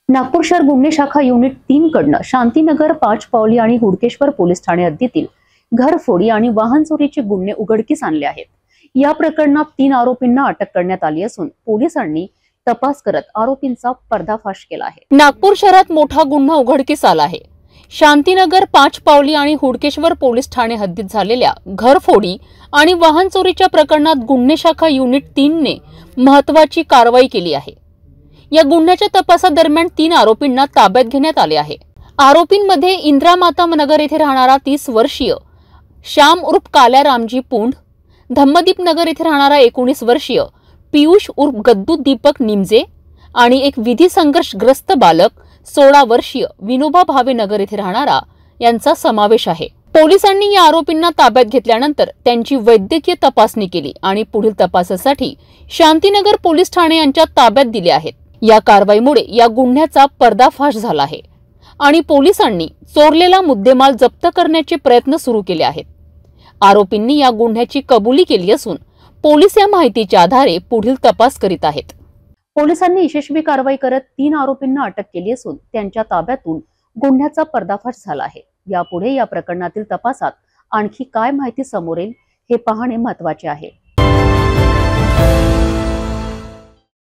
नागपूर शहर गुन्हे शाखा युनिट 3 कडनं शांतीनगर, पाचपावली आणि हुडकेश्वर पोलीस ठाणे हद्दीतील घरफोडी आणि वाहन चोरीचे गुन्हे उघडकीस आणले आहेत। या प्रकरणात 3 आरोपींना अटक करण्यात आली असून पोलिसांनी तपास करत आरोपींचा पर्दाफाश केला आहे। नागपूर शहरात मोठा गुन्हा उघडकीस आला आहे। शांतीनगर, पाचपावली आणि हुडकेश्वर पोलीस ठाणे हद्दीत झालेल्या घरफोडी आणि वाहन चोरीच्या प्रकरणात गुन्हे शाखा युनिट 3 ने महत्त्वाची कारवाई केली आहे। या गुन्ह्याच्या तपासादरम्यान 3 आरोपींना ताब्यात घेण्यात आले आहे। आरोपींमध्ये इंद्रामाता नगर येथे राहणारा 30 वर्षीय श्याम उर्फ काल्या रामजी पुंड, धम्मदीप नगर येथे राहणारा 19 वर्षीय पियुष उर्फ गद्दू दीपक निमजे आणि एक विधी संघर्षग्रस्त बालक 16 वर्षीय विनोबा भावे नगर येथे राहणारा यांचा समावेश आहे। पोलिसांनी या आरोपींना ताब्यात घेतल्यानंतर त्यांची वैद्यकीय तपासणी केली आणि पुढील तपासासाठी शांतीनगर पोलीस ठाणे यांच्या ताब्यात दिले आहेत। या कारवाईमुळे या गुन्ह्याचा पर्दाफाश झाला आहे आणि पोलिसांनी चोरलेला मुद्देमाल जप्त करण्याचे प्रयत्न सुरू केले आहेत। आरोपींनी या गुन्ह्याची कबुली केली असून पोलीस या माहितीच्या आधारे पुढील तपास करीत आहेत। पोलिसांनी यशस्वी कारवाई करत 3 आरोपींना अटक केली असून त्यांच्या ताब्यातून गुन्ह्याचा पर्दाफाश झाला आहे। यापुढे या प्रकरणातील तपासात आणखी काय माहिती समोर येईल हे पाहणे महत्त्वाचे आहे।